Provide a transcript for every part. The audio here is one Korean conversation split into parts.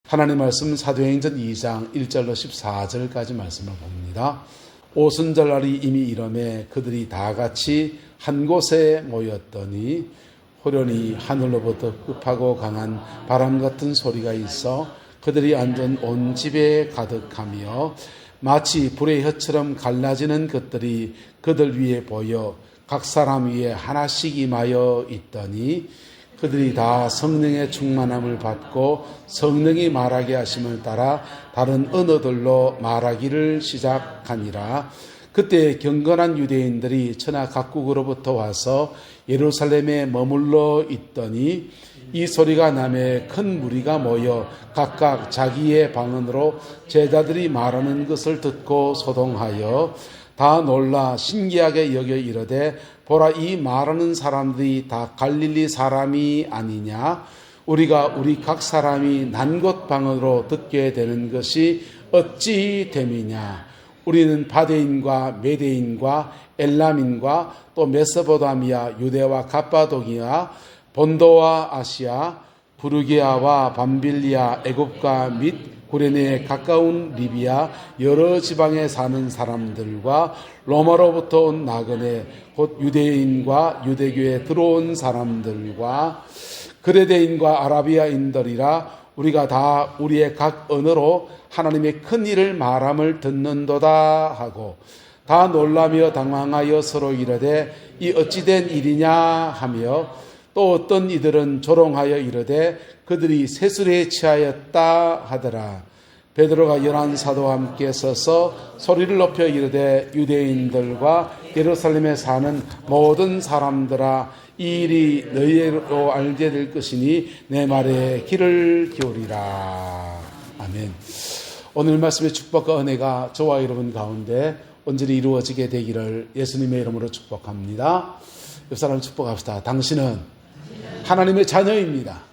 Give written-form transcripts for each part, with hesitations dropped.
하나님 말씀 사도행전 2장 1절로 14절까지 말씀을 봅니다. 오순절날이 이미 이름에 그들이 다 같이 한 곳에 모였더니 호련히 하늘로부터 급하고 강한 바람 같은 소리가 있어 그들이 앉은 온 집에 가득하며 마치 불의 혀처럼 갈라지는 것들이 그들 위에 보여 각 사람 위에 하나씩 임하여 있더니 그들이 다 성령의 충만함을 받고 성령이 말하게 하심을 따라 다른 언어들로 말하기를 시작하니라. 그때 경건한 유대인들이 천하 각국으로부터 와서 예루살렘에 머물러 있더니 이 소리가 나매 큰 무리가 모여 각각 자기의 방언으로 제자들이 말하는 것을 듣고 소동하여 다 놀라 신기하게 여겨 이르되 보라, 이 말하는 사람들이 다 갈릴리 사람이 아니냐? 우리가 우리 각 사람이 난 곳 방언으로 듣게 되는 것이 어찌 됨이냐? 우리는 바데인과 메데인과 엘람인과 또 메소포타미아, 유대와 갑바도기아, 본도와 아시아, 부르기아와 밤빌리아, 애굽과 및 구레네에 가까운 리비아 여러 지방에 사는 사람들과 로마로부터 온 나그네 곧 유대인과 유대교에 들어온 사람들과 그레데인과 아라비아인들이라 우리가 다 우리의 각 언어로 하나님의 큰 일을 말함을 듣는도다 하고 다 놀라며 당황하여 서로 이르되 이 어찌된 일이냐 하며 또 어떤 이들은 조롱하여 이르되 그들이 세술에 취하였다 하더라. 베드로가 11 사도와 함께 서서 소리를 높여 이르되 유대인들과 예루살렘에 사는 모든 사람들아, 이 일이 너희로 알게 될 것이니 내 말에 귀를 기울이라. 아멘. 오늘 말씀의 축복과 은혜가 저와 여러분 가운데 온전히 이루어지게 되기를 예수님의 이름으로 축복합니다. 옆 사람 축복합시다. 당신은 하나님의 자녀입니다.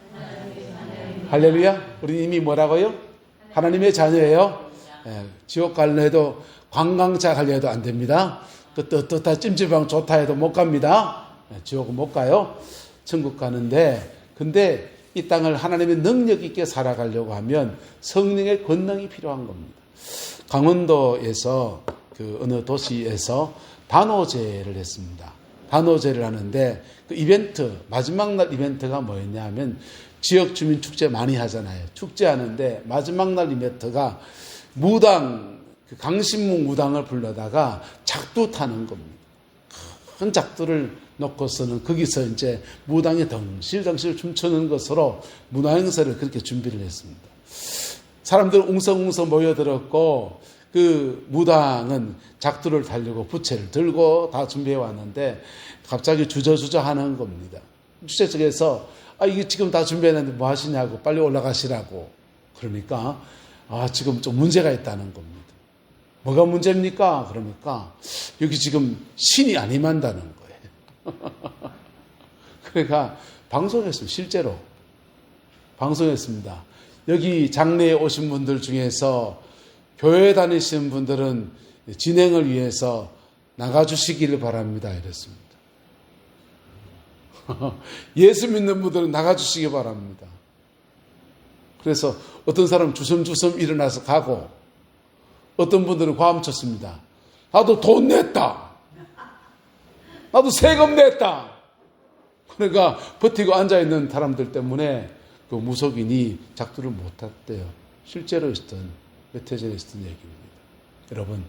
할렐루야. 우리 이미 뭐라고요? 하나님의 자녀예요. 지옥 갈려 해도 관광차 갈려 해도 안 됩니다. 그 떳떳하 찜질방 좋다 해도 못 갑니다. 지옥은 못 가요. 천국 가는데, 근데 이 땅을 하나님의 능력 있게 살아가려고 하면 성령의 권능이 필요한 겁니다. 강원도에서 그 어느 도시에서 단오제를 했습니다. 단오제를 하는데 그 이벤트, 마지막 날 이벤트가 뭐였냐 하면 지역 주민 축제 많이 하잖아요. 축제하는데 마지막 날 이벤트가 무당, 그 강신무 무당을 불러다가 작두 타는 겁니다. 큰 작두를 놓고서는 거기서 이제 무당이 덩실덩실 춤추는 것으로 문화행사를 그렇게 준비를 했습니다. 사람들은 웅성웅성 모여들었고 그 무당은 작두를 달려고 부채를 들고 다 준비해 왔는데 갑자기 주저주저 하는 겁니다. 주최 측에서 이게 지금 다 준비했는데 뭐 하시냐고, 빨리 올라가시라고. 그러니까 지금 좀 문제가 있다는 겁니다. 뭐가 문제입니까? 그러니까 여기 지금 신이 안 임한다는 거예요. 그러니까 방송했어요. 실제로 방송했습니다. 여기 장례에 오신 분들 중에서 교회 다니시는 분들은 진행을 위해서 나가주시기를 바랍니다. 이랬습니다. 예수 믿는 분들은 나가주시기 바랍니다. 그래서 어떤 사람은 주섬주섬 일어나서 가고 어떤 분들은 과음쳤습니다. 나도 돈 냈다. 나도 세금 냈다. 그러니까 버티고 앉아있는 사람들 때문에 그 무속인이 작두를 못했대요. 실제로 있었던, 몇 해 전에 있었던 얘기입니다. 여러분,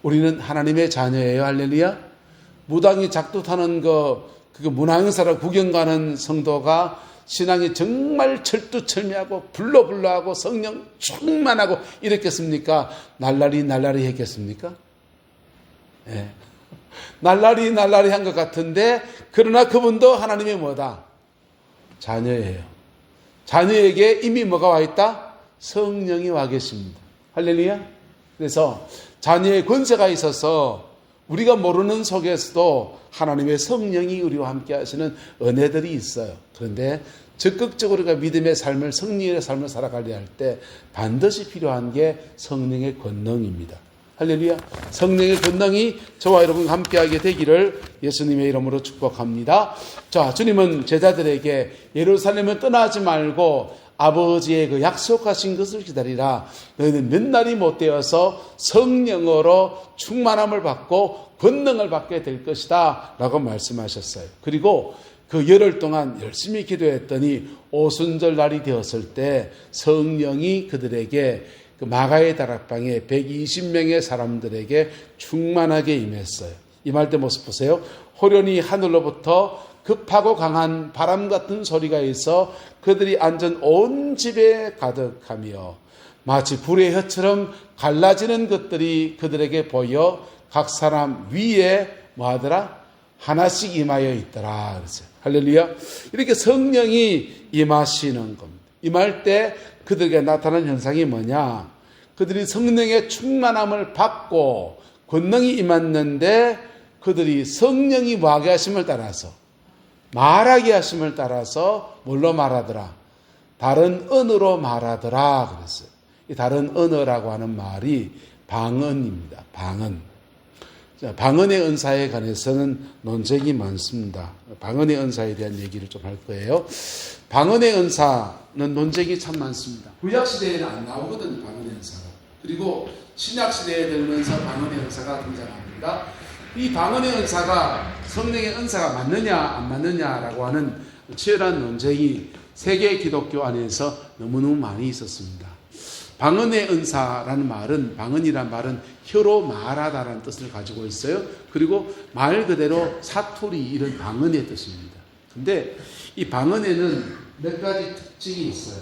우리는 하나님의 자녀예요. 할렐루야. 무당이 작두 타는 그거 문화행사를 구경 가는 성도가 신앙이 정말 철두철미하고 불러불러하고 성령 충만하고 이랬겠습니까? 날라리 했겠습니까? 네. 날라리 한 것 같은데, 그러나 그분도 하나님의 뭐다? 자녀예요. 자녀에게 이미 뭐가 와 있다? 성령이 와 계십니다. 할렐루야. 그래서 자녀의 권세가 있어서 우리가 모르는 속에서도 하나님의 성령이 우리와 함께 하시는 은혜들이 있어요. 그런데 적극적으로 우리가 믿음의 삶을, 성령의 삶을 살아가려 할 때 반드시 필요한 게 성령의 권능입니다. 할렐루야. 성령의 권능이 저와 여러분 함께하게 되기를 예수님의 이름으로 축복합니다. 자, 주님은 제자들에게 예루살렘을 떠나지 말고 아버지의 그 약속하신 것을 기다리라. 너희는 몇 날이 못 되어서 성령으로 충만함을 받고 권능을 받게 될 것이다 라고 말씀하셨어요. 그리고 그 열흘 동안 열심히 기도했더니 오순절 날이 되었을 때 성령이 그들에게 그 마가의 다락방에 120명의 사람들에게 충만하게 임했어요. 임할 때 모습 보세요. 호련히 하늘로부터 급하고 강한 바람 같은 소리가 있어 그들이 앉은 온 집에 가득하며 마치 불의 혀처럼 갈라지는 것들이 그들에게 보여 각 사람 위에 뭐하더라? 하나씩 임하여 있더라. 그랬어요. 할렐루야. 이렇게 성령이 임하시는 겁니다. 임할 때 그들에게 나타난 현상이 뭐냐? 그들이 성령의 충만함을 받고 권능이 임했는데 그들이 성령이 뭐하게 하심을 따라서 말하게 하심을 따라서 뭘로 말하더라? 다른 언어로 말하더라 그랬어요. 이 다른 언어라고 하는 말이 방언입니다. 방언. 자, 방언의 은사에 관해서는 논쟁이 많습니다. 방언의 은사에 대한 얘기를 좀 할 거예요. 방언의 은사는 논쟁이 참 많습니다. 구약시대에는 안 나오거든요. 방언의 은사가. 그리고 신약시대에 들면서 방언의 은사가 등장합니다. 이 방언의 은사가 성령의 은사가 맞느냐 안 맞느냐라고 하는 치열한 논쟁이 세계 기독교 안에서 너무너무 많이 있었습니다. 방언의 은사라는 말은, 방언이란 말은 혀로 말하다라는 뜻을 가지고 있어요. 그리고 말 그대로 사투리 이런 방언의 뜻입니다. 근데 이 방언에는 몇 가지 특징이 있어요.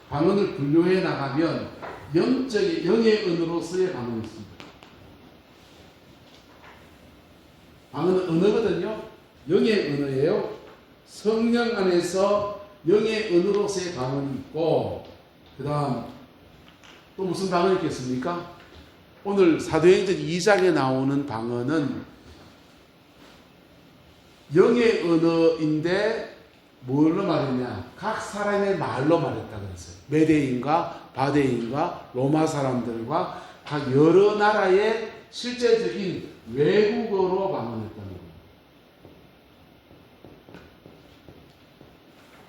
방언을 분류해 나가면 영의 언어로서의 방언이 있습니다. 방언은 언어거든요. 영의 언어예요. 성령 안에서 영의 언어로서의 방언이 있고, 그 다음 또 무슨 방언이 있겠습니까? 오늘 사도행전 2장에 나오는 방언은 영의 언어인데 뭘로 말했냐? 각 사람의 말로 말했다 그랬어요. 메대인과 바데인과 로마 사람들과 각 여러 나라의 실제적인 외국어로 방언했다는 거예요.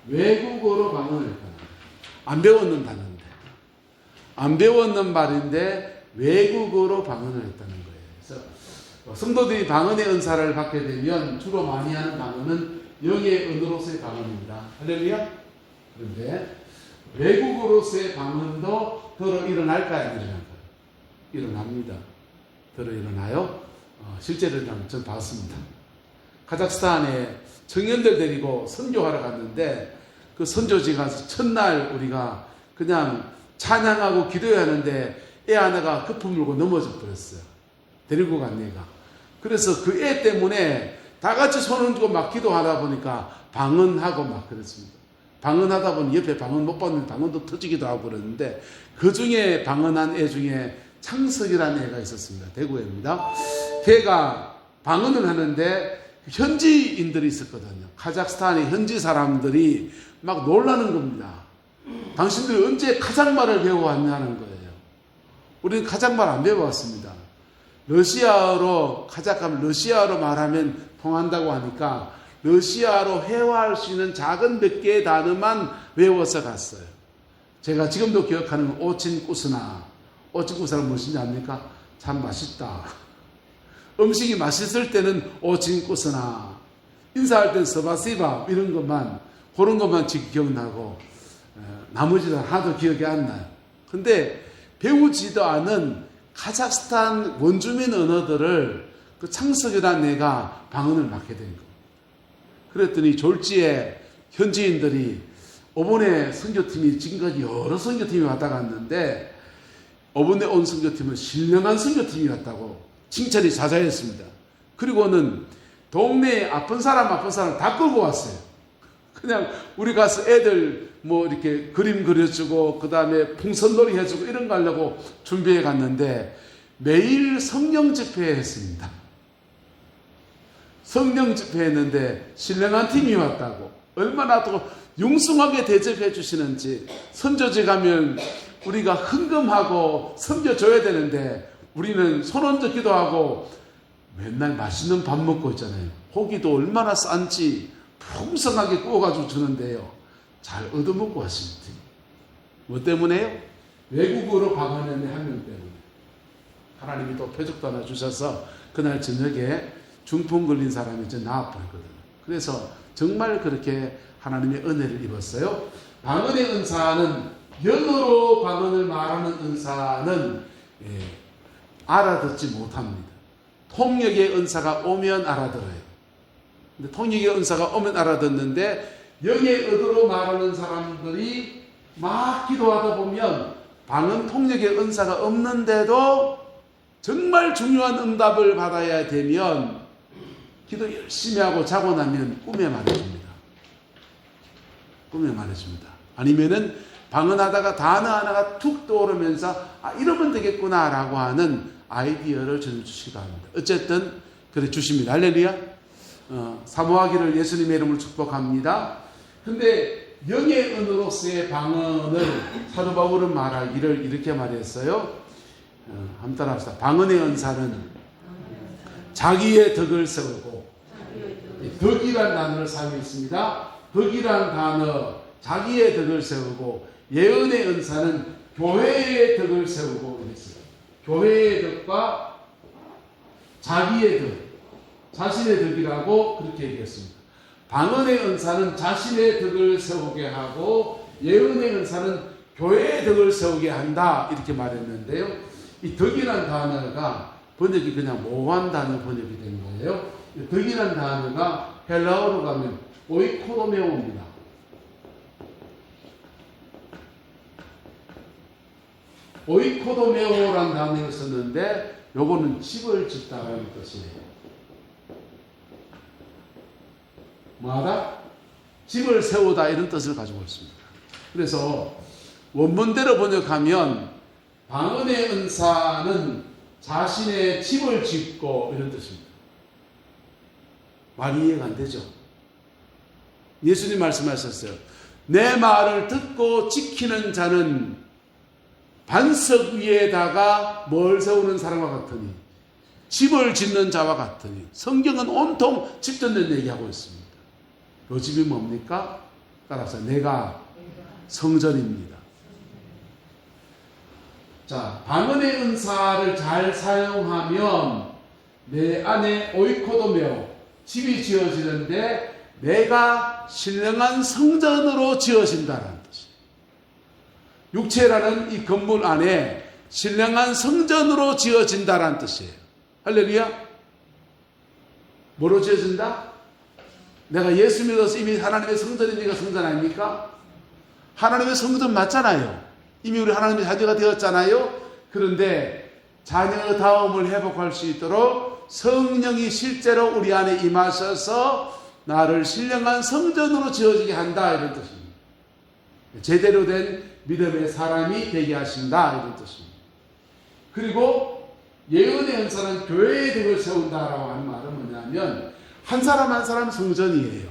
외국어로 방언했다는 거예요. 안 배웠는 단어인데, 안 배웠는 말인데 외국어로 방언을 했다는 거예요. 그래서 성도들이 방언의 은사를 받게 되면 주로 많이 하는 방언은 영의 언어로서의 방언입니다. 할렐루야. 그런데 외국어로서의 방언도 더러 일어날까요? 안 일어날까요? 일어납니다. 더러 일어나요? 실제로 전 봤습니다. 카자흐스탄에 청년들 데리고 선교하러 갔는데 그 선교지 가서 첫날 우리가 그냥 찬양하고 기도해야 하는데 애 하나가 급품 물고 넘어져 버렸어요. 데리고 간 애가. 그래서 그 애 때문에 다 같이 손을 들고 막 기도하다 보니까 방언하고 막 그랬습니다. 방언하다 보니 옆에 방언 못 받는 방언도 터지기도 하고 그랬는데 그 중에 방언한 애 중에 창석이라는 애가 있었습니다. 대구입니다. 걔가 방언을 하는데 현지인들이 있었거든요. 카자흐스탄의 현지 사람들이 막 놀라는 겁니다. 당신들이 언제 카자흐말을 배워왔냐는 거예요. 우리는 카자흐말 안 배워왔습니다. 러시아어로 카자흐말 러시아어로 말하면 통한다고 하니까 러시아어로 회화할 수 있는 작은 몇 개의 단어만 외워서 갔어요. 제가 지금도 기억하는 오친꾸스나. 오친꾸스는 무엇인지 압니까? 참 맛있다. 음식이 맛있을 때는 오친꾸스나, 인사할 때는 스바시바 이런 것만, 그런 것만 지금 기억나고 나머지는 하나도 기억이 안 나요. 근데 배우지도 않은 카자흐스탄 원주민 언어들을 그 창석이라는 애가 방언을 맡게 된 거예요. 그랬더니 졸지에 현지인들이 이번에 선교팀이 지금까지 여러 선교팀이 왔다 갔는데 이번에 온 선교팀은 신령한 선교팀이 왔다고 칭찬이 자자했습니다. 그리고는 동네에 아픈 사람 다 끌고 왔어요. 그냥 우리 가서 애들 뭐 이렇게 그림 그려주고 그 다음에 풍선놀이 해주고 이런 거 하려고 준비해 갔는데 매일 성령 집회 했습니다. 성령 집회 했는데 신령한 팀이 왔다고 얼마나 또 융숭하게 대접해 주시는지. 선교지 가면 우리가 헌금하고 섬겨줘야 되는데 우리는 손 얹어 기도하고 맨날 맛있는 밥 먹고 있잖아요. 고기도 얼마나 싼지 풍성하게 구워가지고 주는데요. 잘 얻어먹고 왔습니다. 뭐 때문에요? 외국으로 방언한 한 명 때문에. 하나님이 또 표적도 하나 주셔서 그날 저녁에 중풍 걸린 사람이 이제 나아버렸거든요. 그래서 정말 그렇게 하나님의 은혜를 입었어요. 방언의 은사는, 영어로 방언을 말하는 은사는 알아듣지 못합니다. 통역의 은사가 오면 알아들어요. 근데 통역의 은사가 오면 알아듣는데 영의 의도로 말하는 사람들이 막 기도하다 보면 방언 통역의 은사가 없는데도 정말 중요한 응답을 받아야 되면 기도 열심히 하고 자고 나면 꿈에 말해줍니다. 꿈에 말해줍니다. 아니면은 방언하다가 단어 하나가 툭 떠오르면서 이러면 되겠구나 라고 하는 아이디어를 전해주시기도 합니다. 어쨌든 그래 주십니다. 할렐루야. 사모하기를 예수님의 이름으로 축복합니다. 근데 영의 은으로서의 방언을 사도 바울은 말하기를 이렇게 말했어요. 한번 따라합시다. 방언의 은사는 자기의 덕을 세우고, 덕이란 단어를 사용했습니다. 덕이란 단어, 자기의 덕을 세우고, 예언의 은사는 교회의 덕을 세우고 그랬어요. 교회의 덕과 자기의 덕, 자신의 덕이라고 그렇게 얘기했습니다. 방언의 은사는 자신의 덕을 세우게 하고, 예언의 은사는 교회의 덕을 세우게 한다 이렇게 말했는데요. 이 덕이란 단어가 번역이 그냥 모호한 단어 번역이 된 거예요. 덕이란 단어가 헬라어로 가면 오이코도메오입니다. 오이코도메오라는 단어를 썼는데 요거는 집을 짓다라는 뜻이에요. 뭐하다? 집을 세우다 이런 뜻을 가지고 있습니다. 그래서 원문대로 번역하면 방언의 은사는 자신의 집을 짓고 이런 뜻입니다. 말이 이해가 안 되죠? 예수님 말씀하셨어요. 내 말을 듣고 지키는 자는 반석 위에다가 뭘 세우는 사람과 같으니, 집을 짓는 자와 같으니. 성경은 온통 집 짓는 얘기하고 있습니다. 요 집이 뭡니까? 따라서 내가 성전입니다. 자, 방언의 은사를 잘 사용하면 내 안에 오이코도메오, 집이 지어지는데 내가 신령한 성전으로 지어진다는 뜻이에요. 육체라는 이 건물 안에 신령한 성전으로 지어진다는 뜻이에요. 할렐루야. 뭐로 지어진다? 내가 예수 믿어서 이미 하나님의 성전이니까 성전 아닙니까? 하나님의 성전 맞잖아요. 이미 우리 하나님의 자녀가 되었잖아요. 그런데 자녀다움을 회복할 수 있도록 성령이 실제로 우리 안에 임하셔서 나를 신령한 성전으로 지어지게 한다 이런 뜻입니다. 제대로 된 믿음의 사람이 되게 하신다 이런 뜻입니다. 그리고 예언의 은사는 교회의 덕을 세운다라고 하는 말은 뭐냐면 한 사람 한 사람 성전이에요.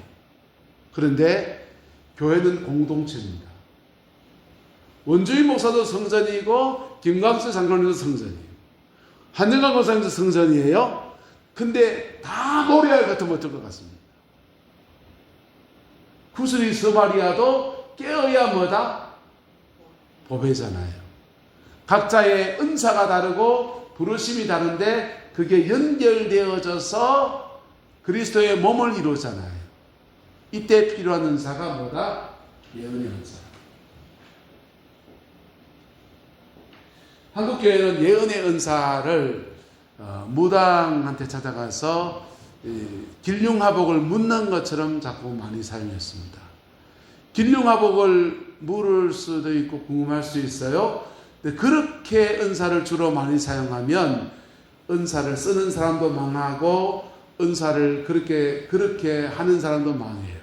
그런데 교회는 공동체입니다. 원주희 목사도 성전이고 김광수 장로님도 성전이에요. 한영관 권사님도 성전이에요. 근데 다 모래알 같은 못할 것 같습니다. 구슬이 서마리아도 깨어야 뭐다? 보배잖아요. 각자의 은사가 다르고 부르심이 다른데 그게 연결되어져서 그리스도의 몸을 이루잖아요. 이때 필요한 은사가 뭐다? 예언의 은사. 한국교회는 예언의 은사를 무당한테 찾아가서 길흉화복을 묻는 것처럼 자꾸 많이 사용했습니다. 길흉화복을 물을 수도 있고 궁금할 수 있어요. 근데 그렇게 은사를 주로 많이 사용하면 은사를 쓰는 사람도 망하고 은사를 그렇게 하는 사람도 망해요.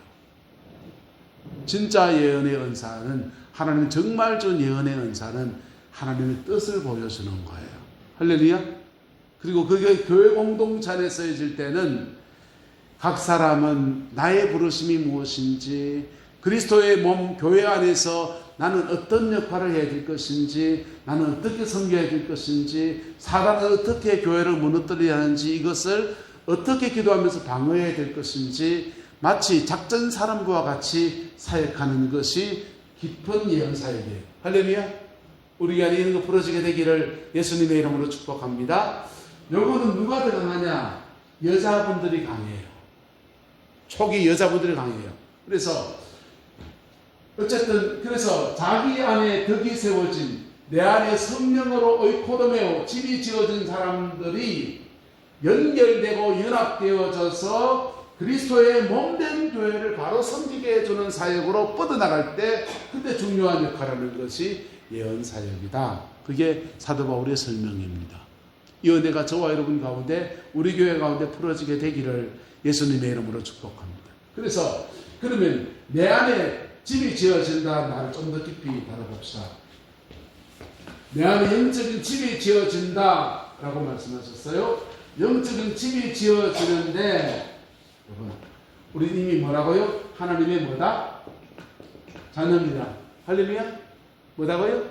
진짜 예언의 은사는, 하나님 정말 준 예언의 은사는 하나님의 뜻을 보여주는 거예요. 할렐루야. 그리고 그게 교회 공동체 안에 쓰여질 때는 각 사람은 나의 부르심이 무엇인지, 그리스도의 몸 교회 안에서 나는 어떤 역할을 해야 될 것인지, 나는 어떻게 섬겨야 될 것인지, 사단은 어떻게 교회를 무너뜨려야 하는지, 이것을 어떻게 기도하면서 방어해야 될 것인지, 마치 작전 사령부와 같이 사역하는 것이 깊은 예언 사역이에요. 할렐루야. 우리 안에 이런 거 풀어지게 되기를 예수님의 이름으로 축복합니다. 요거는 누가 더 강하냐? 여자분들이 강해요. 초기 여자분들이 강해요. 그래서 어쨌든 그래서 자기 안에 덕이 세워진 내 안에 성령으로 오이코도메오 집이 지어진 사람들이 연결되고 연합되어져서 그리스도의 몸된 교회를 바로 섬기게 해주는 사역으로 뻗어나갈 때 그때 중요한 역할을 하는 것이 예언 사역이다. 그게 사도 바울의 설명입니다. 이 은혜가 저와 여러분 가운데 우리 교회 가운데 풀어지게 되기를 예수님의 이름으로 축복합니다. 그래서 그러면 내 안에 집이 지어진다. 나를 좀 더 깊이 다뤄봅시다. 내 안에 영적인 집이 지어진다 라고 말씀하셨어요. 영적인 집이 지어지는데 여러분 우리 이미 뭐라고요? 하나님의 뭐다? 자녀입니다. 할렐루야. 뭐다고요?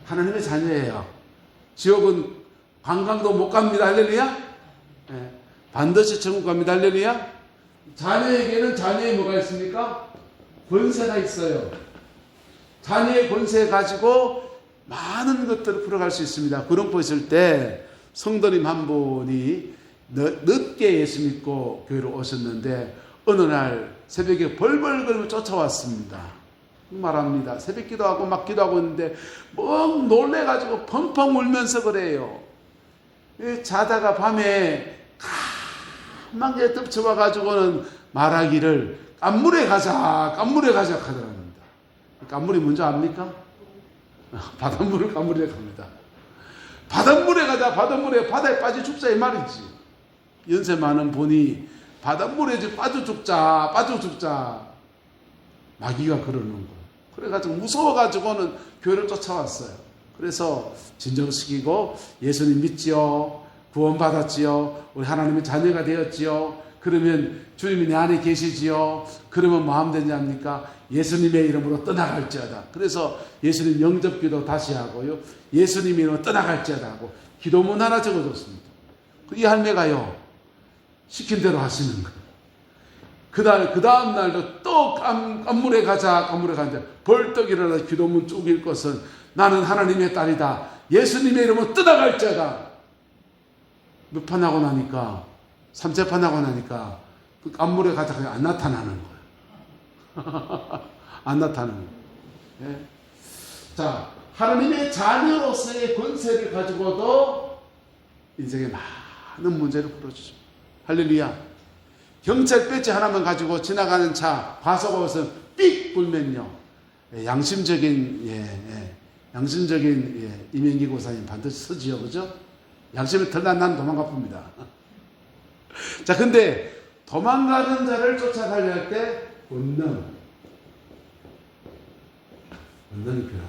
하나님의 자녀예요. 지옥은 관광도 못 갑니다. 할렐루야. 네. 반드시 천국 갑니다. 할렐루야. 자녀에게는 자녀의 뭐가 있습니까? 권세가 있어요. 자녀의 권세 가지고 많은 것들을 풀어갈 수 있습니다. 그런 거 있을 때 성도님 한 분이 늦게 예수 믿고 교회로 오셨는데 어느 날 새벽에 벌벌 걸며 쫓아왔습니다. 말합니다. 새벽 기도하고 막 기도하고 있는데 멍 놀래가지고 펑펑 울면서 그래요. 자다가 밤에 가만히 덮쳐와가지고는 말하기를 깐물에 가자 하더랍니다. 깐물이 뭔지 압니까? 바닷물을 깐물에 갑니다. 바닷물에 가자, 바다에 빠져 죽자 이 말이지. 연세 많은 분이 바닷물에 빠져 죽자 마귀가 그러는 거예요. 그래가지고 무서워가지고는 교회를 쫓아왔어요. 그래서 진정시키고 예수님 믿지요, 구원받았지요, 우리 하나님의 자녀가 되었지요. 그러면 주님이 내 안에 계시지요. 그러면 뭐 하면 되냐입니까? 예수님의 이름으로 떠나갈지어다. 그래서 예수님 영접기도 다시 하고요. 예수님의 이름으로 떠나갈지어다 하고 기도문 하나 적어줬습니다. 이 할매가요 시킨 대로 하시는 거예요. 그 다음 날도 또 깐물에 가자. 벌떡 일어나서 기도문 쭉 읽고선 나는 하나님의 딸이다. 예수님의 이름으로 떠나갈지어다. 몇 판 하고 나니까 3재판 하고 나니까 그 깐물에 가자 그냥 안 나타나는 거예요. 안 나타나는 거예요. 예. 자, 하나님의 자녀로서의 권세를 가지고도 인생에 많은 문제를 풀어주죠. 할렐루야. 경찰 배지 하나만 가지고 지나가는 차 과속하고서 삑 불면요. 양심적인 이명기 고사님 반드시 서지요. 그죠? 양심이 털난 난 도망가 봅니다. 자, 근데 도망가는 자를 쫓아가려 할 때 권능이 필요합니다.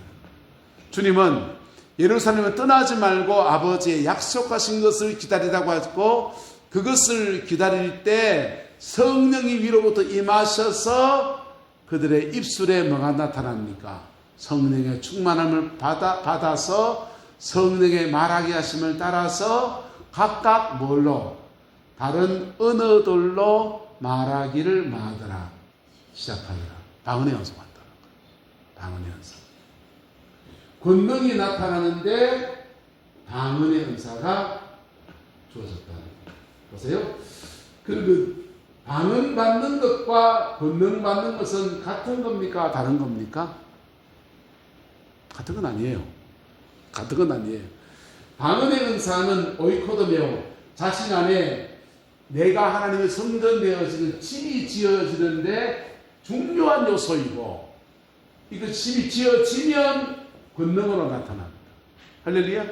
주님은 예루살렘을 떠나지 말고 아버지의 약속하신 것을 기다리라고 하고 그것을 기다릴 때 성령이 위로부터 임하셔서 그들의 입술에 뭐가 나타납니까? 성령의 충만함을 받아서 성령의 말하게 하심을 따라서 각각 뭘로? 다른 언어들로 말하기를 마하더라. 시작하더라. 방언의 연습을 한다는 거예요. 방언의 연습. 권능이 나타나는데 방언의 은사가 주어졌다는 거예요. 보세요. 그 방언 받는 것과 권능 받는 것은 같은 겁니까? 다른 겁니까? 같은 건 아니에요. 같은 건 아니에요. 방언의 은사는 오이코도메오 자신 안에 내가 하나님의 성전 되어지는 집이 지어지는데 중요한 요소이고 이거 집이 지어지면 권능으로 나타납니다. 할렐루야.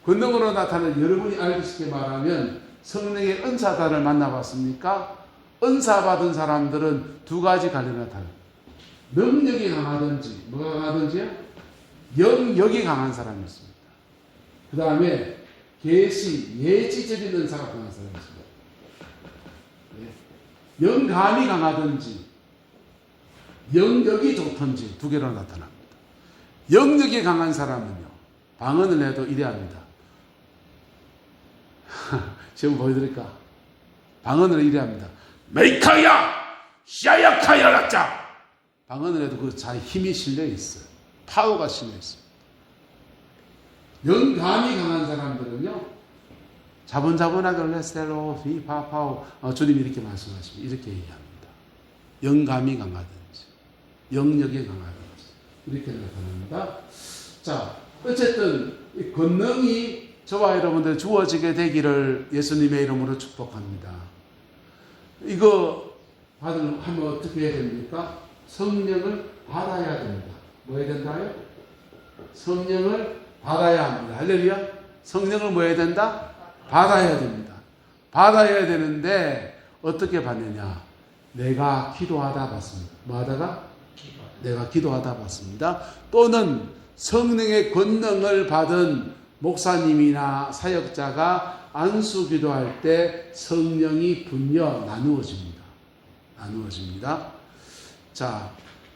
권능으로 나타나는 여러분이 알기 쉽게 말하면 성령의 은사단을 만나봤습니까? 은사 받은 사람들은 두 가지 갈려 나타나요. 능력이 강하든지 뭐가 강하든지요? 영역이 강한 사람이 있습니다. 그 다음에 계시 예지적인 은사가 강한 사람이 있습니다. 영감이 강하든지 영역이 좋든지 두 개로 나타납니다. 영역이 강한 사람은요 방언을 해도 이래야 합니다. 지금 보여드릴까? 방언을 이래야 합니다. 메이카야 샤야카야라짜 방언을 해도 그 잘 힘이 실려 있어요. 파워가 실려 있어요. 영감이 강한 사람들은요, 자본자본하게 레스텔로 비파파오 주님이 이렇게 말씀하십니다. 이렇게 얘기합니다. 영감이 강하든지 영역이 강하든지 이렇게 나타납니다. 자, 어쨌든 이 권능이 저와 여러분들 주어지게 되기를 예수님의 이름으로 축복합니다. 이거 하면 어떻게 해야 됩니까? 성령을 받아야 됩니다. 뭐 해야 된다요? 성령을 받아야 합니다. 할렐루야. 성령을 뭐 해야 된다? 받아야 됩니다. 받아야 되는데 어떻게 받느냐? 내가 기도하다 받습니다. 뭐 하다가? 내가 기도하다 받습니다. 또는 성령의 권능을 받은 목사님이나 사역자가 안수 기도할 때 성령이 분여 나누어집니다. 나누어집니다. 자,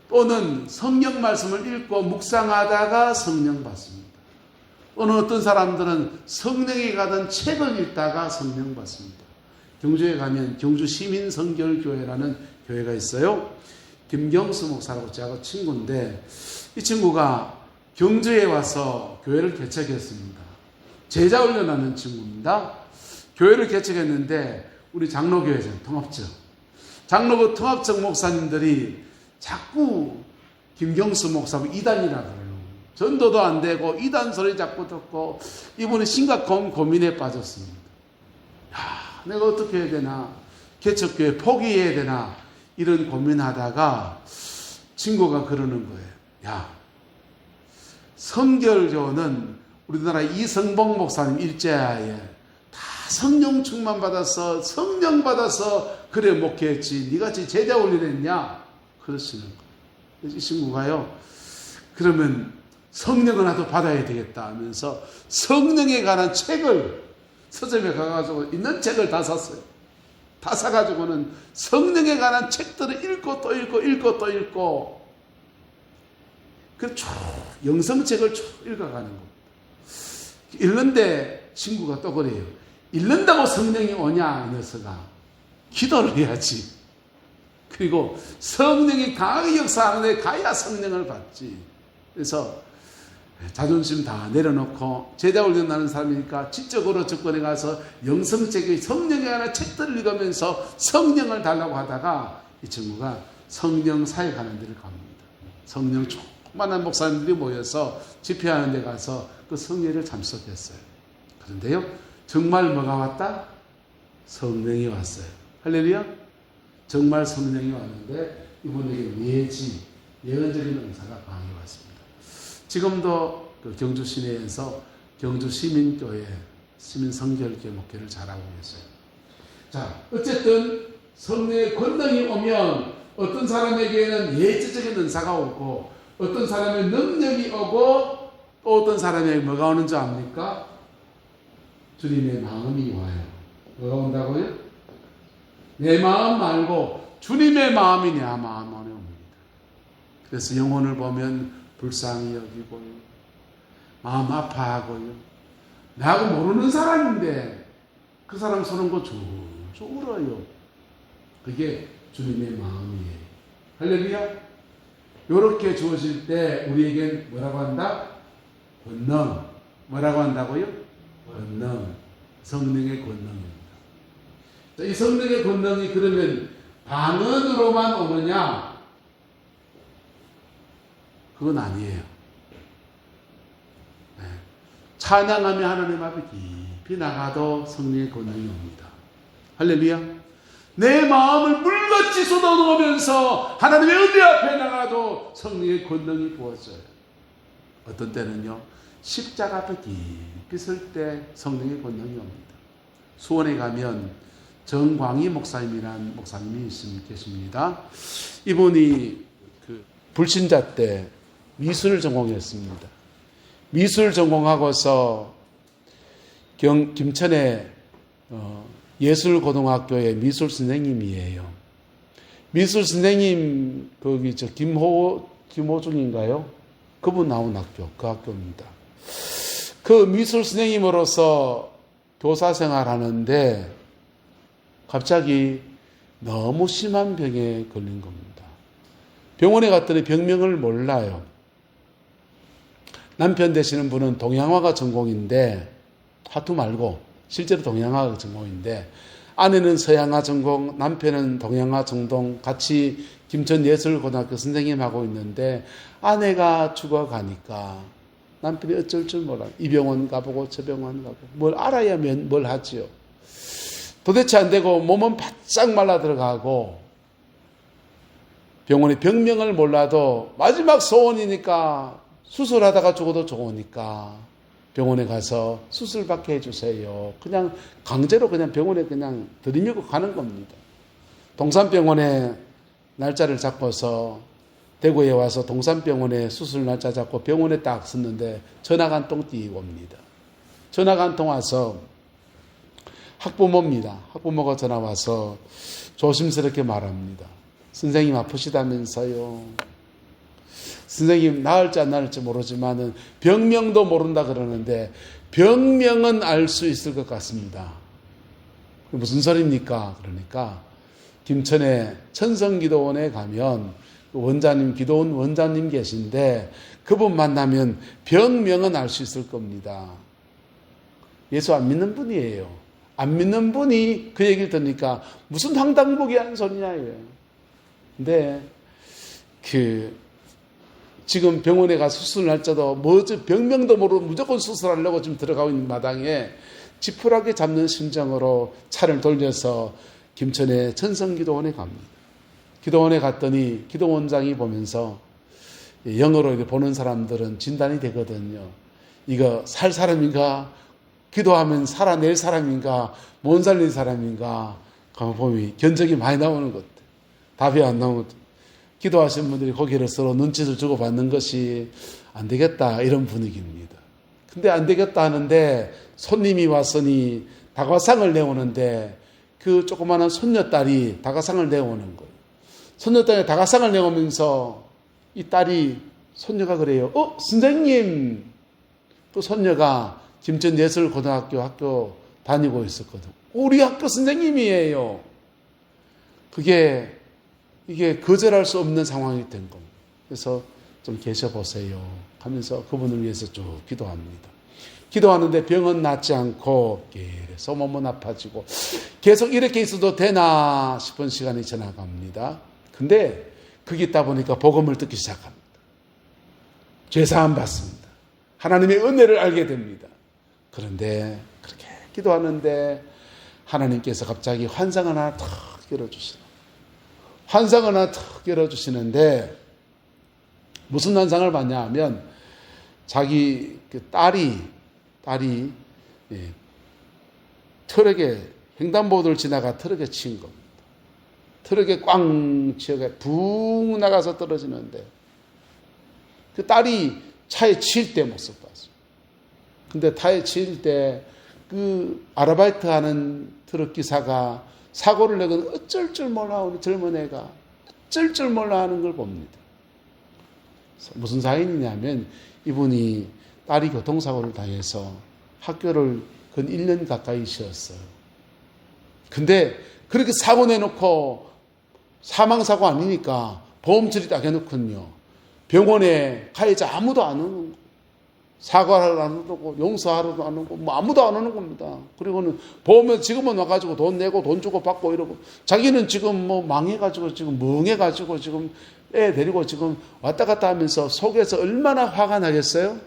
또는 성경 말씀을 읽고 묵상하다가 성령 받습니다. 어떤 사람들은 성령이 가던 책을 읽다가 성령 받습니다. 경주에 가면 경주 시민성결교회라는 교회가 있어요. 김경수 목사라고 제가 친구인데 이 친구가 경주에 와서 교회를 개척했습니다. 제자 훈련하는 친구입니다. 교회를 개척했는데 우리 장로교회죠. 통합적. 장로교 통합적 목사님들이 자꾸 김경수 목사를 이단이라고 그래요. 전도도 안 되고 이단 소리 자꾸 듣고 이분이 심각한 고민에 빠졌습니다. 야, 내가 어떻게 해야 되나? 개척교회 포기해야 되나? 이런 고민하다가 친구가 그러는 거예요. 야, 성결교는 우리나라 이성봉 목사님 일제하에 다 성령 충만 받아서 성령 받아서 그래 목회했지. 니같이 제자 훈련했냐? 그러시는 거예요. 이 친구가요. 그러면 성령을 나도 받아야 되겠다 하면서 성령에 관한 책을 서점에 가가지고 있는 책을 다 샀어요. 다 사가지고는 성령에 관한 책들을 읽고 또 읽고 읽고 또 읽고 그 쭉 영성책을 쭉 읽어가는 겁니다. 읽는데 친구가 또 그래요. 읽는다고 성령이 오냐 이 녀석아. 기도를 해야지. 그리고 성령이 강하게 역사하는데 가야 성령을 받지. 그래서 자존심 다 내려놓고 제자 훈련하는 사람이니까 지적으로 접근해 가서 영성책의 성령에 관한 책들을 읽으면서 성령을 달라고 하다가 이 친구가 성령 사역하는 데를 갑니다. 성령 충만한 목사님들이 모여서 집회하는 데 가서 그 성례를 참석했어요. 그런데요, 정말 뭐가 왔다? 성령이 왔어요. 할렐루야. 정말 성령이 왔는데 이분에게 예언적인 은사가 강하게 왔습니다. 지금도 그 경주 시내에서 경주 시민교회, 시민성결교회 목회를 잘하고 계세요. 자, 어쨌든 성령의 권능이 오면 어떤 사람에게는 예지적인 은사가 오고 어떤 사람의 능력이 오고 또 어떤 사람에게 뭐가 오는 줄 압니까? 주님의 마음이 와요. 뭐가 온다고요? 내 마음 말고 주님의 마음이 내 마음 안에 옵니다. 그래서 영혼을 보면 불쌍히 여기고요. 마음 아파하고요. 나하고 모르는 사람인데 그 사람 서는 거 줄줄 울어요. 그게 주님의 마음이에요. 할렐루야. 이렇게 주어질 때 우리에겐 뭐라고 한다? 권능. 뭐라고 한다고요? 권능. 성령의 권능입니다. 이 성령의 권능이 그러면 방언으로만 오느냐? 그건 아니에요. 네. 찬양하며 하나님 앞에 깊이 나가도 성령의 권능이 옵니다. 할렐루야. 내 마음을 물같이 쏟아놓으면서 하나님의 은혜 앞에 나가도 성령의 권능이 부어져요. 어떤 때는요, 십자가 앞에 깊이 설 때 성령의 권능이 옵니다. 수원에 가면 정광희 목사님이라는 목사님이 계십니다. 이분이 그 불신자 때 미술을 전공했습니다. 미술 전공하고서 김천에 예술고등학교의 미술 선생님이에요. 미술 선생님 거기 김호중인가요? 그분 나온 학교, 그 학교입니다. 그 미술 선생님으로서 교사 생활하는데 갑자기 너무 심한 병에 걸린 겁니다. 병원에 갔더니 병명을 몰라요. 남편 되시는 분은 동양화가 전공인데, 화투 말고 실제로 동양화가 전공인데, 아내는 서양화 전공, 남편은 동양화 전공, 같이 김천예술고등학교 선생님하고 있는데 아내가 죽어가니까 남편이 어쩔 줄 몰라. 이 병원 가보고 저 병원 가보고 뭘 알아야 뭘 하지요. 도대체 안 되고 몸은 바짝 말라 들어가고 병원의 병명을 몰라도 마지막 소원이니까 수술하다가 죽어도 좋으니까 병원에 가서 수술받게 해주세요. 그냥 강제로 그냥 병원에 그냥 들이밀고 가는 겁니다. 동산병원에 날짜를 잡고서 대구에 와서 동산병원에 수술 날짜 잡고 병원에 딱 썼는데 전화가 한 통 띄고 옵니다. 전화가 한 통 와서 학부모입니다. 학부모가 전화 와서 조심스럽게 말합니다. 선생님 아프시다면서요. 선생님 나을지 안 나을지 모르지만은 병명도 모른다 그러는데 병명은 알 수 있을 것 같습니다. 무슨 소리입니까? 그러니까 김천에 천성기도원에 가면 원장님, 기도원 원장님 계신데 그분 만나면 병명은 알 수 있을 겁니다. 예수 안 믿는 분이에요. 안 믿는 분이 그 얘기를 들으니까 무슨 황당무계한 소리냐 이거예요. 근데 지금 병원에 가서 수술 날짜도 병명도 모르고 무조건 수술하려고 지금 들어가고 있는 마당에 지푸라기 잡는 심정으로 차를 돌려서 김천의 천성기도원에 갑니다. 기도원에 갔더니 기도원장이 보면서 영어로 이렇게 보는 사람들은 진단이 되거든요. 이거 살 사람인가? 기도하면 살아낼 사람인가? 못 살릴 사람인가? 가만 보면 견적이 많이 나오는 것. 답이 안 나오는 것. 기도하시는 분들이 고개를 서로 눈짓을 주고받는 것이 안 되겠다 이런 분위기입니다. 근데 안 되겠다 하는데 손님이 왔으니 다과상을 내오는데 그 조그마한 손녀딸이 다과상을 내오는 거예요. 손녀딸이 다과상을 내오면서 이 딸이 손녀가 그래요. 선생님. 그 손녀가 김천예술고등학교 학교 다니고 있었거든. 우리 학교 선생님이에요. 이게 거절할 수 없는 상황이 된 겁니다. 그래서 좀 계셔보세요 하면서 그분을 위해서 쭉 기도합니다. 기도하는데 병은 낫지 않고 계속 몸은 아파지고 계속 이렇게 있어도 되나 싶은 시간이 지나갑니다. 근데 거기 있다 보니까 복음을 듣기 시작합니다. 죄사함 받습니다. 하나님의 은혜를 알게 됩니다. 그런데 그렇게 기도하는데 하나님께서 갑자기 환상을 하나 탁 열어주시는 환상을 하나 탁 열어주시는데 무슨 환상을 봤냐 하면 자기 딸이 트럭에 횡단보도를 지나가 트럭에 친 겁니다. 트럭에 꽝 치어가 붕 나가서 떨어지는데 그 딸이 차에 칠 때 모습 봤어요. 근데 차에 칠 때 그 아르바이트 하는 트럭 기사가 사고를 내고 어쩔 줄 몰라 우리 젊은 애가 어쩔 줄 몰라 하는 걸 봅니다. 무슨 사연이냐면 이분이 딸이 교통사고를 당해서 학교를 근 1년 가까이 쉬었어요. 근데 그렇게 사고 내놓고 사망사고 아니니까 보험 처리 딱 해놓군요. 병원에 가해자 아무도 안 오는 거예요. 사과를 안 오고 용서하러도 안 오고 뭐 아무도 안 오는 겁니다. 그리고는 보험에 지금은 와가지고 돈 내고 돈 주고 받고 이러고 자기는 지금 뭐 망해가지고 지금 멍해가지고 지금 애 데리고 지금 왔다 갔다 하면서 속에서 얼마나 화가 나겠어요?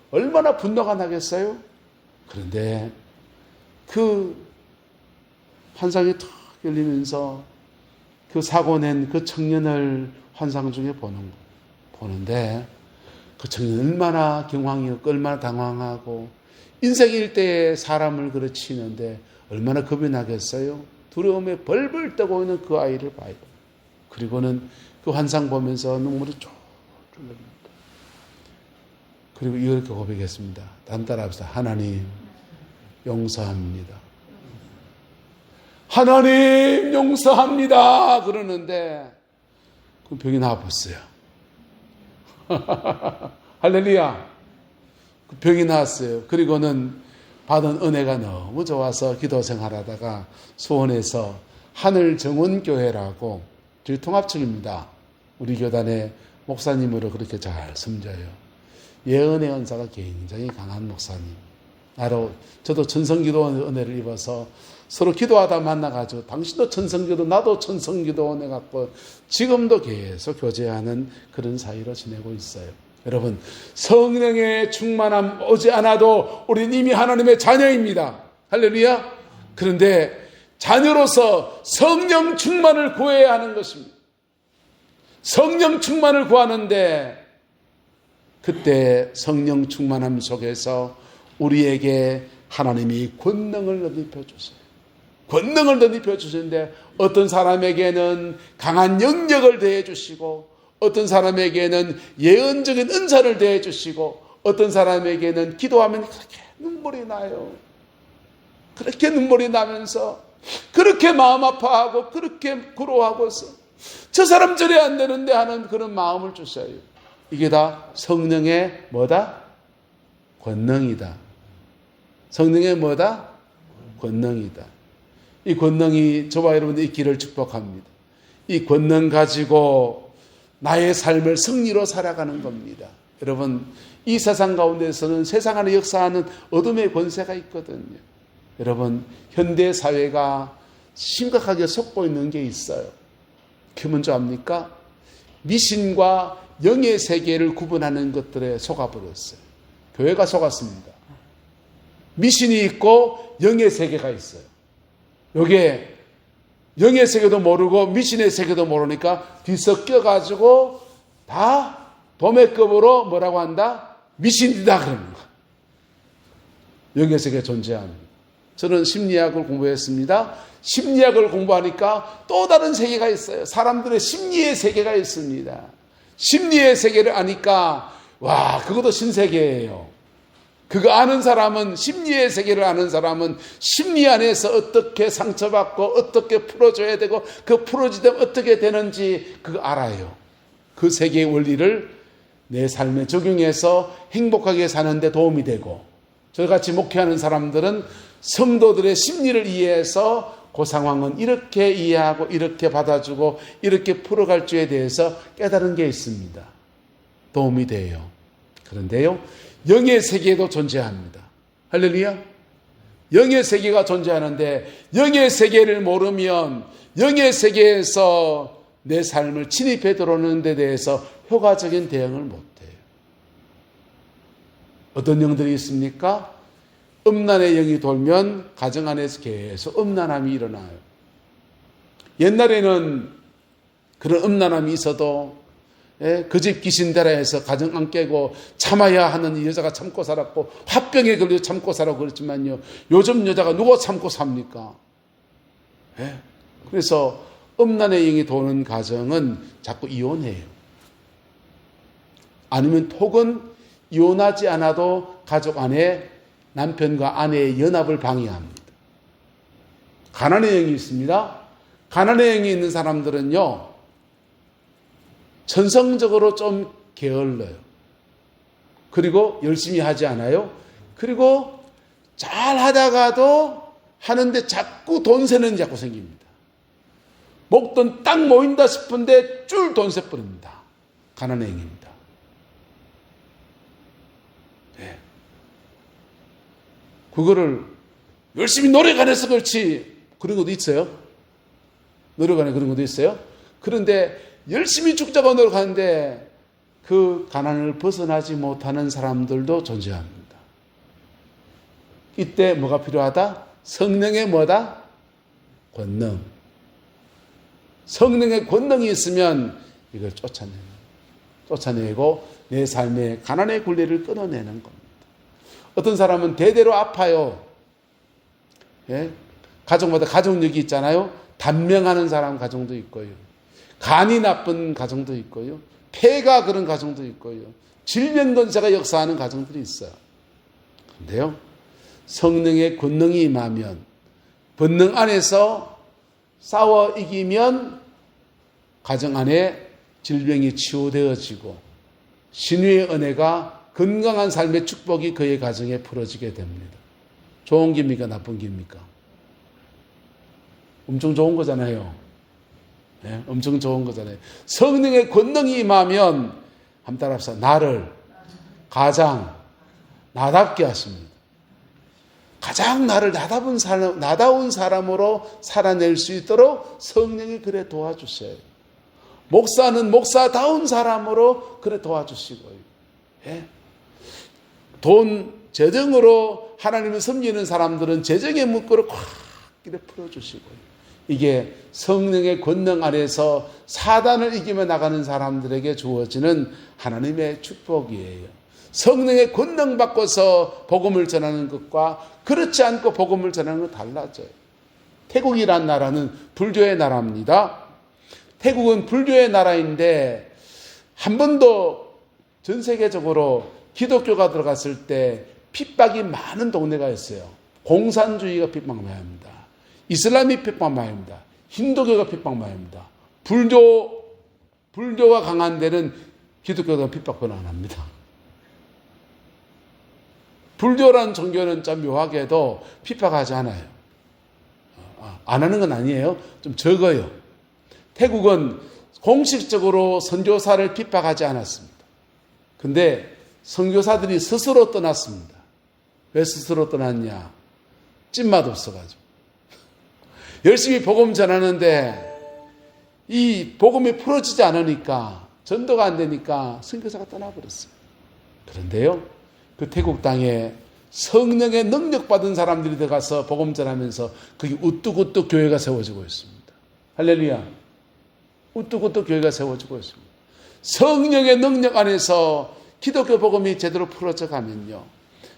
얼마나 분노가 나겠어요? 그런데 그 환상이 탁 열리면서 그 사고 낸 그 청년을 환상 중에 보는데 그 청년 얼마나 경황이었고 얼마나 당황하고 인생 일대에 사람을 그르치는데 얼마나 겁이 나겠어요? 두려움에 벌벌 떠고 있는 그 아이를 봐요. 그리고는 그 환상 보면서 눈물이 쫄쫄 흘립니다. 그리고 이렇게 고백했습니다. 단따라합시다. 하나님 용서합니다. 하나님 용서합니다. 그러는데 그 병이 나아버렸어요. 할렐루야. 그 병이 나았어요. 그리고는 받은 은혜가 너무 좋아서 기도 생활하다가 수원에서 하늘정원교회라고 저희 통합청입니다. 우리 교단의 목사님으로 그렇게 잘 섬겨요. 예언의 은사가 굉장히 강한 목사님. 저도 천성기도 은혜를 입어서 서로 기도하다 만나가지고 당신도 천성기도 나도 천성기도 은혜 갖고 지금도 계속 교제하는 그런 사이로 지내고 있어요. 여러분, 성령의 충만함 오지 않아도 우린 이미 하나님의 자녀입니다. 할렐루야. 그런데 자녀로서 성령 충만을 구해야 하는 것입니다. 성령 충만을 구하는데 그때 성령 충만함 속에서 우리에게 하나님이 권능을 덧입혀 주세요. 권능을 덧입혀 주시는데 어떤 사람에게는 강한 영역을 더해 주시고 어떤 사람에게는 예언적인 은사를 더해 주시고 어떤 사람에게는 기도하면 그렇게 눈물이 나요. 그렇게 눈물이 나면서 그렇게 마음 아파하고 그렇게 구로하고서 저 사람 저래 안 되는데 하는 그런 마음을 주셔요. 이게 다 성령의 뭐다? 권능이다. 성령의 뭐다? 권능이다. 이 권능이 저와 여러분들 있기를 축복합니다. 이 권능 가지고 나의 삶을 승리로 살아가는 겁니다. 여러분, 이 세상 가운데서는 세상 안에 역사하는 어둠의 권세가 있거든요. 여러분, 현대 사회가 심각하게 속고 있는 게 있어요. 그게 뭔지 압니까? 미신과 영의 세계를 구분하는 것들에 속아버렸어요. 교회가 속았습니다. 미신이 있고 영의 세계가 있어요. 요게 영의 세계도 모르고 미신의 세계도 모르니까 뒤섞여가지고 다 도매급으로 뭐라고 한다? 미신이다 그러는 거야. 영의 세계가 존재합니다. 저는 심리학을 공부했습니다. 심리학을 공부하니까 또 다른 세계가 있어요. 사람들의 심리의 세계가 있습니다. 심리의 세계를 아니까 와, 그것도 신세계예요. 그거 아는 사람은, 심리의 세계를 아는 사람은 심리 안에서 어떻게 상처받고 어떻게 풀어줘야 되고 그 풀어지면 어떻게 되는지 그거 알아요. 그 세계의 원리를 내 삶에 적용해서 행복하게 사는데 도움이 되고, 저같이 목회하는 사람들은 성도들의 심리를 이해해서 그 상황은 이렇게 이해하고 이렇게 받아주고 이렇게 풀어갈 줄에 대해서 깨달은 게 있습니다. 도움이 돼요. 그런데요, 영의 세계도 존재합니다. 할렐루야. 영의 세계가 존재하는데 영의 세계를 모르면 영의 세계에서 내 삶을 침입해 들어오는 데 대해서 효과적인 대응을 못해요. 어떤 영들이 있습니까? 음란의 영이 돌면 가정 안에서 계속 음란함이 일어나요. 옛날에는 그런 음란함이 있어도 그 집 귀신대라 해서 가정 안 깨고 참아야 하는 여자가 참고 살았고 화병에 걸려 참고 살았고 그랬지만요, 요즘 여자가 누가 참고 삽니까? 그래서 음란의 영이 도는 가정은 자꾸 이혼해요. 아니면 혹은 이혼하지 않아도 가족 안에 남편과 아내의 연합을 방해합니다. 가난의 영이 있습니다. 가난의 영이 있는 사람들은요, 천성적으로 좀 게을러요. 그리고 열심히 하지 않아요. 그리고 잘 하다가도 하는데 자꾸 돈 세는 일이 자꾸 생깁니다. 목돈 딱 모인다 싶은데 줄 돈 세버립니다. 가난의 영입니다. 네. 그거를 열심히 노력 안 해서 그렇지, 그런 것도 있어요. 노력 안 해 그런 것도 있어요. 그런데 열심히 죽자고 노력하는데 그 가난을 벗어나지 못하는 사람들도 존재합니다. 이때 뭐가 필요하다? 성령의 뭐다? 권능. 성령의 권능이 있으면 이걸 쫓아내고 내 삶의 가난의 굴레를 끊어내는 겁니다. 어떤 사람은 대대로 아파요. 예? 가정마다 가족력이 있잖아요. 단명하는 사람 가정도 있고요. 간이 나쁜 가정도 있고요. 폐가 그런 가정도 있고요. 질병 권세가 역사하는 가정들이 있어요. 그런데요, 성령의 권능이 임하면, 본능 안에서 싸워 이기면 가정 안에 질병이 치유되어지고 신유의 은혜가, 건강한 삶의 축복이 그의 가정에 풀어지게 됩니다. 좋은 길입니까? 나쁜 길입니까? 엄청 좋은 거잖아요. 예, 엄청 좋은 거잖아요. 성령의 권능이 임하면 한번 따라합시다. 나를 가장 나답게 하십니다. 가장 나를 나다운 사람으로 살아낼 수 있도록 성령이 그래 도와주셔요. 목사는 목사다운 사람으로 그래 도와주시고요. 예? 돈, 재정으로 하나님을 섬기는 사람들은 재정의 문구를 꽉 이렇게 풀어주시고요. 이게 성령의 권능 안에서 사단을 이기며 나가는 사람들에게 주어지는 하나님의 축복이에요. 성령의 권능 받고서 복음을 전하는 것과 그렇지 않고 복음을 전하는 건 달라져요. 태국이란 나라는 불교의 나라입니다. 태국은 불교의 나라인데 한 번도 전 세계적으로 기독교가 들어갔을 때 핍박이 많은 동네가 있어요. 공산주의가 핍박 많이 합니다. 이슬람이 핍박 많이 합니다. 힌두교가 핍박 많이 합니다. 불교가 강한 데는 기독교가 핍박은 안 합니다. 불교라는 종교는 참 묘하게도 핍박하지 않아요. 안 하는 건 아니에요. 좀 적어요. 태국은 공식적으로 선교사를 핍박하지 않았습니다. 근데 선교사들이 스스로 떠났습니다. 왜 스스로 떠났냐? 찐맛 없어가지고. 열심히 복음 전하는데 이 복음이 풀어지지 않으니까, 전도가 안 되니까 선교사가 떠나버렸어요. 그런데요, 그 태국 땅에 성령의 능력 받은 사람들이 들어가서 복음 전하면서 거기 우뚝우뚝 교회가 세워지고 있습니다. 할렐루야. 우뚝우뚝 교회가 세워지고 있습니다. 성령의 능력 안에서 기독교 복음이 제대로 풀어져 가면요,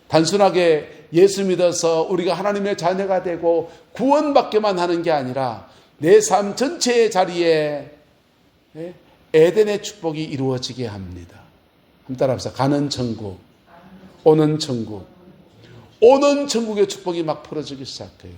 단순하게 예수 믿어서 우리가 하나님의 자녀가 되고 구원받기만 하는 게 아니라 내 삶 전체의 자리에 에덴의 축복이 이루어지게 합니다. 한번 따라합시다. 가는 천국, 오는 천국. 오는 천국의 축복이 막 풀어지기 시작해요.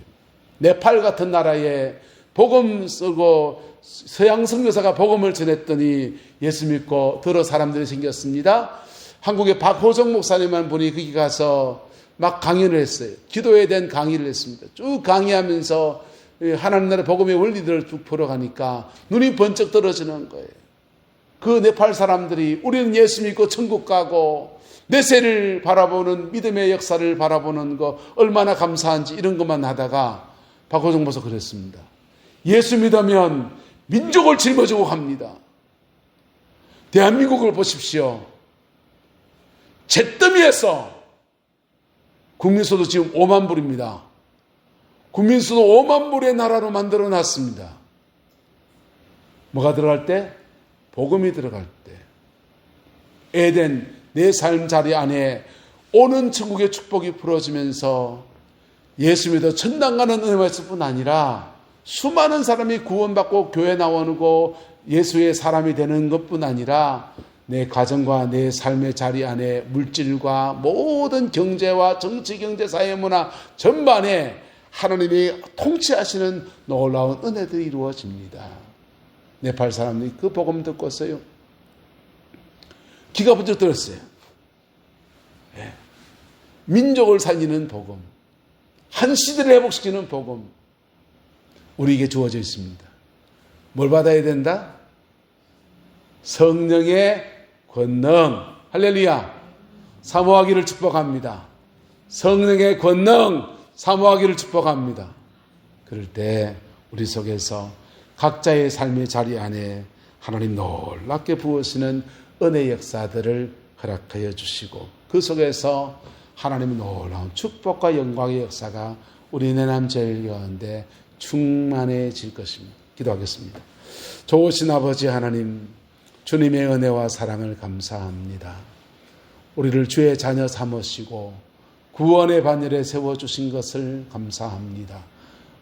네팔 같은 나라에 복음 쓰고 서양 선교사가 복음을 전했더니 예수 믿고 들어 사람들이 생겼습니다. 한국의 박호정 목사님만 보니 거기 가서 막 강연을 했어요. 기도에 대한 강의를 했습니다. 쭉 강의하면서 하나님 나라의 복음의 원리들을 쭉 풀어가니까 눈이 번쩍 떨어지는 거예요. 그 네팔 사람들이 우리는 예수 믿고 천국 가고 내세를 바라보는 믿음의 역사를 바라보는 거 얼마나 감사한지 이런 것만 하다가 박호정 목사 그랬습니다. 예수 믿으면 민족을 짊어지고 갑니다. 대한민국을 보십시오. 잿더미에서 국민수도 지금 5만 불입니다. 국민수도 5만 불의 나라로 만들어 놨습니다. 뭐가 들어갈 때? 복음이 들어갈 때. 에덴, 내 삶 자리 안에 오는 천국의 축복이 풀어지면서 예수 믿어 천당 가는 은혜가 있을 뿐 아니라 수많은 사람이 구원받고 교회 나오고 예수의 사람이 되는 것뿐 아니라 내 가정과 내 삶의 자리 안에 물질과 모든 경제와 정치, 경제, 사회, 문화 전반에 하나님이 통치하시는 놀라운 은혜들이 이루어집니다. 네팔 사람들이 그 복음 듣고서요, 기가 번쩍 들었어요. 네. 민족을 살리는 복음, 한 시대를 회복시키는 복음, 우리에게 주어져 있습니다. 뭘 받아야 된다? 성령의 권능. 할렐루야. 사모하기를 축복합니다. 성령의 권능 사모하기를 축복합니다. 그럴 때 우리 속에서 각자의 삶의 자리 안에 하나님 놀랍게 부으시는 은혜 역사들을 허락하여 주시고 그 속에서 하나님의 놀라운 축복과 영광의 역사가 우리 내남제일 가운데 충만해질 것입니다. 기도하겠습니다. 좋으신 아버지 하나님, 주님의 은혜와 사랑을 감사합니다. 우리를 주의 자녀 삼으시고 구원의 반열에 세워주신 것을 감사합니다.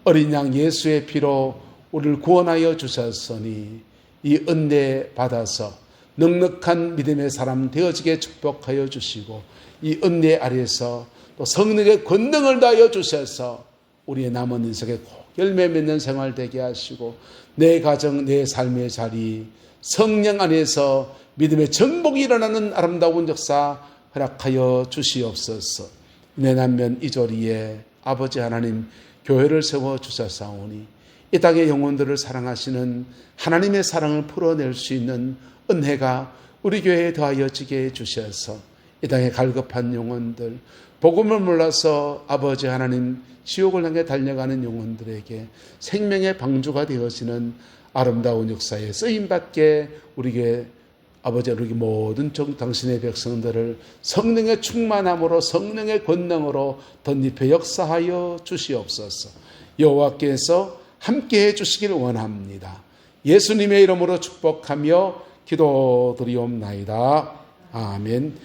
어린 양 예수의 피로 우리를 구원하여 주셨으니 이 은혜 받아서 넉넉한 믿음의 사람 되어지게 축복하여 주시고 이 은혜 아래에서 또 성령의 권능을 다하여 주셔서 우리의 남은 인생에 꼭 열매 맺는 생활 되게 하시고 내 가정, 내 삶의 자리, 성령 안에서 믿음의 정복이 일어나는 아름다운 역사 허락하여 주시옵소서. 내 남면 이조리에 아버지 하나님 교회를 세워 주셨사오니 이 땅의 영혼들을 사랑하시는 하나님의 사랑을 풀어낼 수 있는 은혜가 우리 교회에 더하여 지게 해주셔서 이 땅의 갈급한 영혼들, 복음을 몰라서 아버지 하나님 지옥을 향해 달려가는 영혼들에게 생명의 방주가 되어지는 아름다운 역사에 쓰임받게 우리 교회 아버지 우리 모든 당신의 백성들을 성령의 충만함으로 성령의 권능으로 덧입혀 역사하여 주시옵소서. 여호와께서 함께해 주시기를 원합니다. 예수님의 이름으로 축복하며 기도드리옵나이다. 아멘.